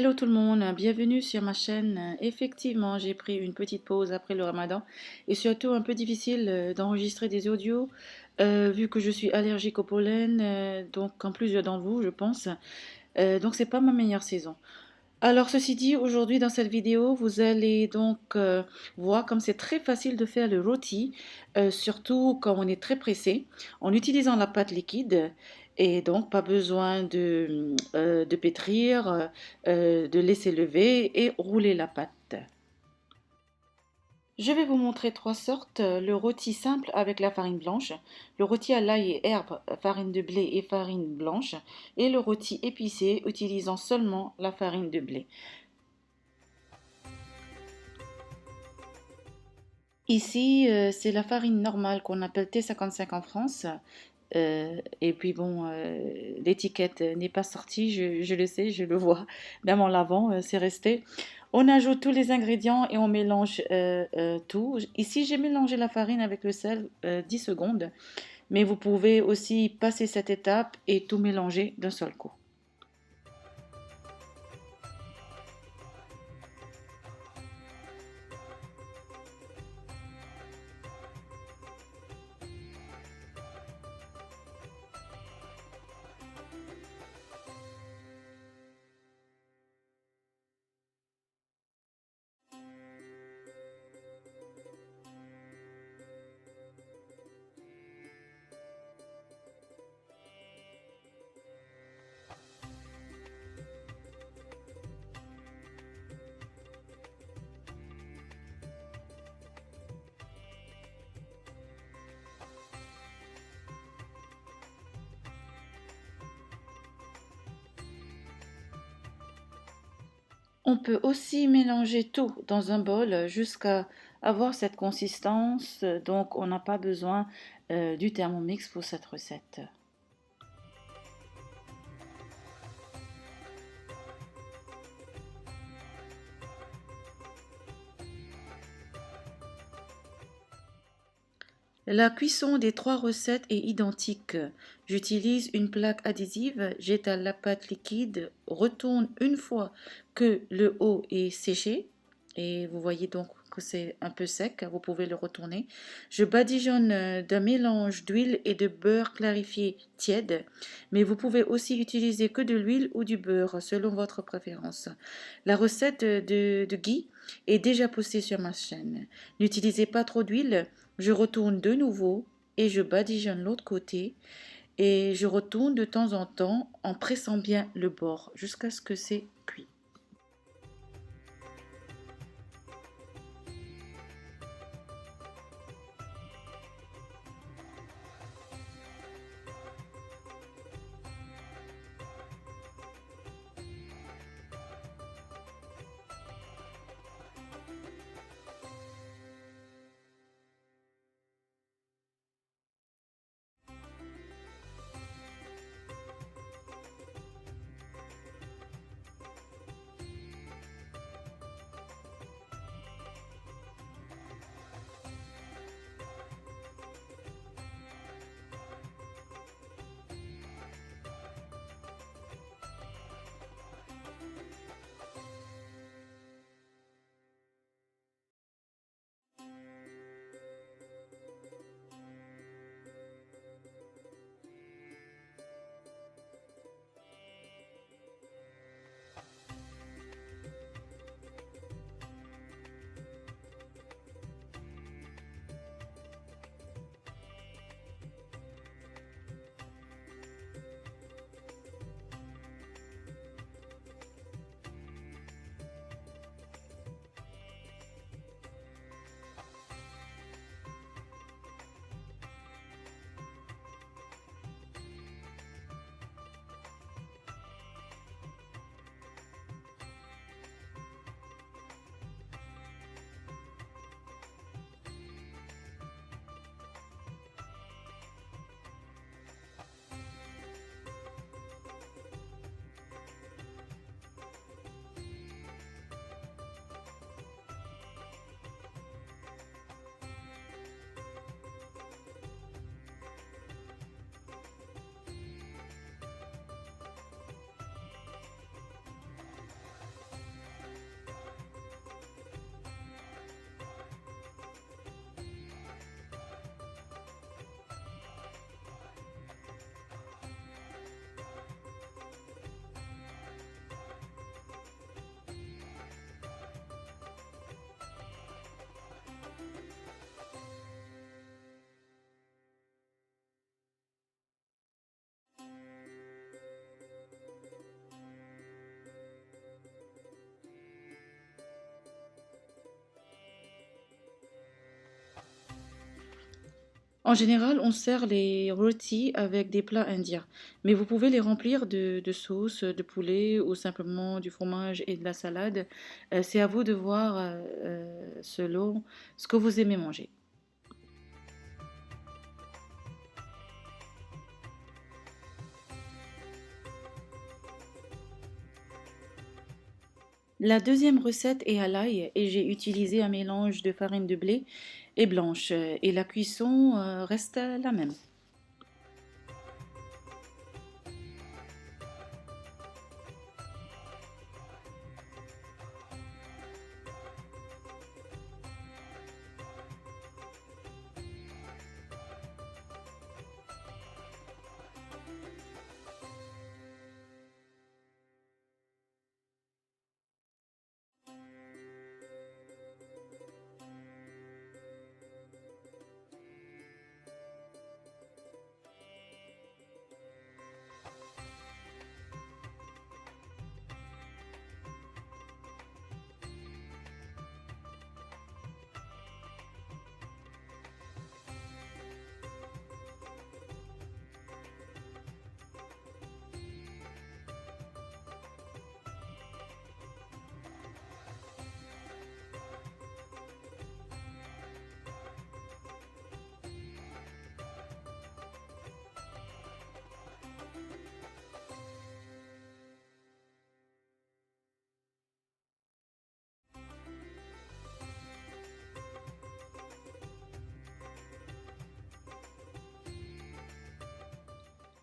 Hello tout le monde, bienvenue sur ma chaîne. Effectivement, j'ai pris une petite pause après le ramadan et surtout un peu difficile d'enregistrer des audios vu que je suis allergique au pollen, donc comme plusieurs d'entre vous, je pense. Donc c'est pas ma meilleure saison. Alors ceci dit, aujourd'hui dans cette vidéo, vous allez donc voir comme c'est très facile de faire le rôti, surtout quand on est très pressé, en utilisant la pâte liquide. Et donc pas besoin de pétrir, de laisser lever et rouler la pâte. Je vais vous montrer trois sortes. Le rôti simple avec la farine blanche, le rôti à l'ail et herbes, farine de blé et farine blanche, et le rôti épicé utilisant seulement la farine de blé. Ici, c'est la farine normale qu'on appelle T55 en France. Et puis bon, l'étiquette n'est pas sortie, je le sais, je le vois. Même en lavant, c'est resté. On ajoute tous les ingrédients et on mélange tout. Ici, j'ai mélangé la farine avec le sel 10 secondes, mais vous pouvez aussi passer cette étape et tout mélanger d'un seul coup. On peut aussi mélanger tout dans un bol jusqu'à avoir cette consistance, donc on n'a pas besoin du Thermomix pour cette recette. La cuisson des trois recettes est identique. J'utilise une plaque adhésive, j'étale la pâte liquide, retourne une fois que le haut est séché. Et vous voyez donc que c'est un peu sec, vous pouvez le retourner. Je badigeonne d'un mélange d'huile et de beurre clarifié tiède, mais vous pouvez aussi utiliser que de l'huile ou du beurre selon votre préférence. La recette de Guy est déjà postée sur ma chaîne. N'utilisez pas trop d'huile. Je retourne de nouveau et je badigeonne l'autre côté et je retourne de temps en temps en pressant bien le bord jusqu'à ce que c'est cuit. En général, on sert les rôtis avec des plats indiens, mais vous pouvez les remplir de sauce, de poulet ou simplement du fromage et de la salade. C'est à vous de voir selon ce que vous aimez manger. La deuxième recette est à l'ail et j'ai utilisé un mélange de farine de blé et blanche et la cuisson reste la même.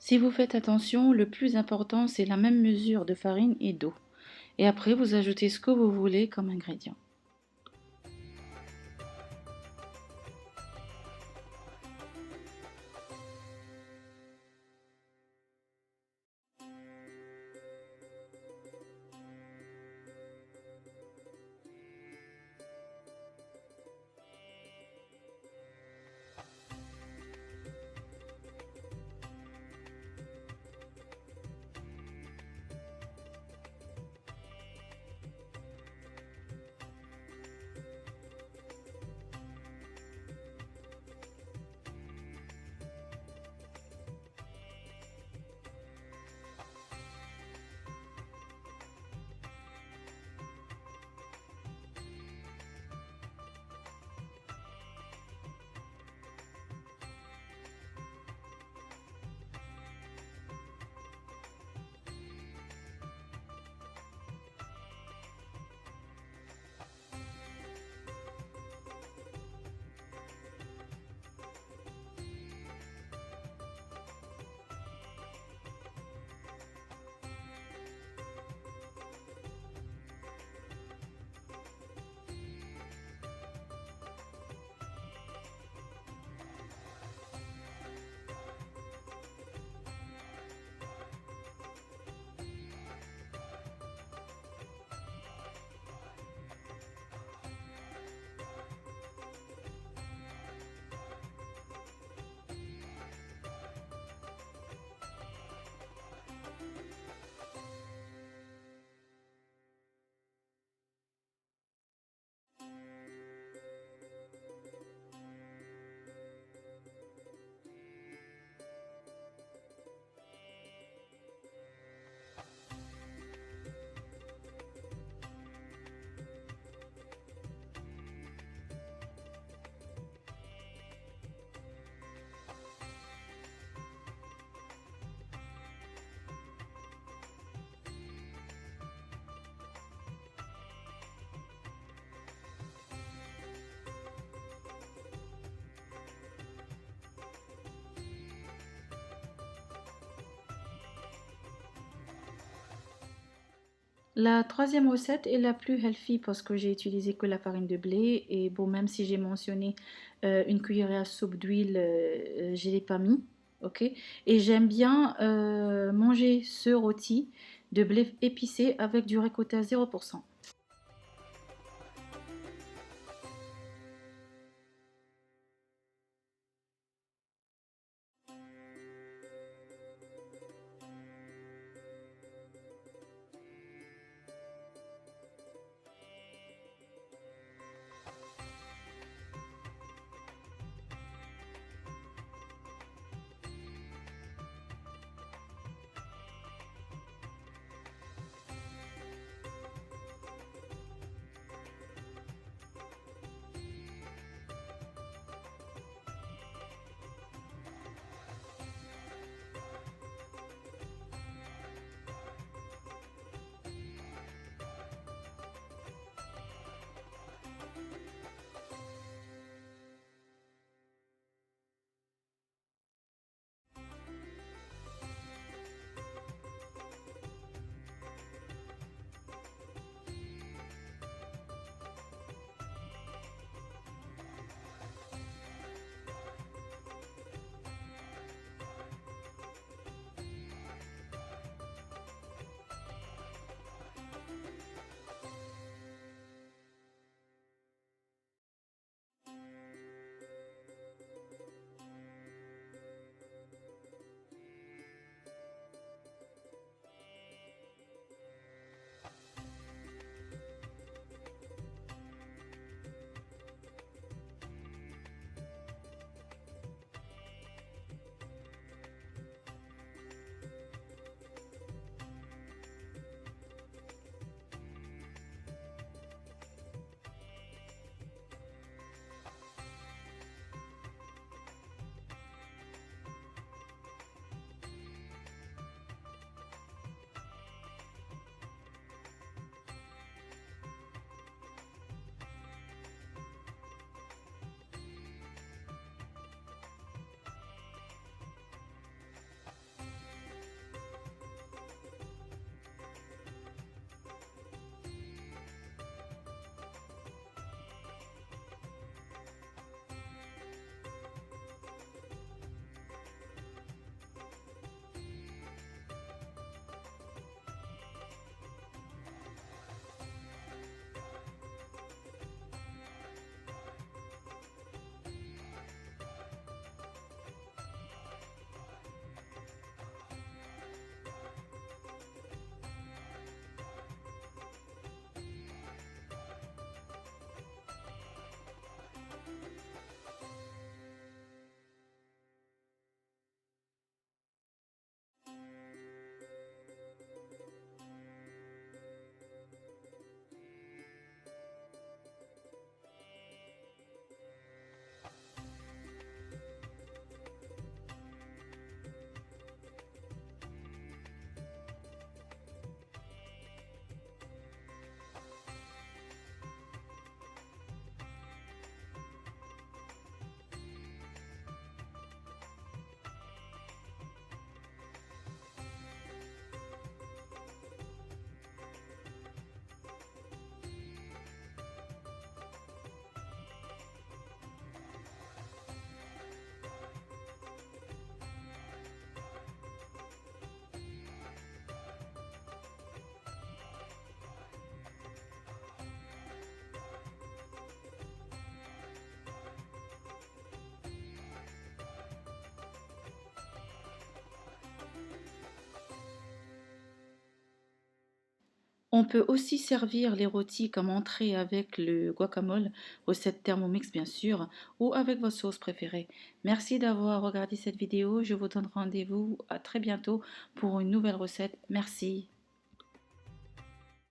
Si vous faites attention, le plus important c'est la même mesure de farine et d'eau. Et après, vous ajoutez ce que vous voulez comme ingrédient. La troisième recette est la plus healthy parce que j'ai utilisé que la farine de blé et bon, même si j'ai mentionné une cuillère à soupe d'huile, je ne l'ai pas mis, ok? Et j'aime bien manger ce rôti de blé épicé avec du ricotta 0%. On peut aussi servir les rôtis comme entrée avec le guacamole, recette Thermomix bien sûr, ou avec votre sauce préférée. Merci d'avoir regardé cette vidéo. Je vous donne rendez-vous à très bientôt pour une nouvelle recette. Merci.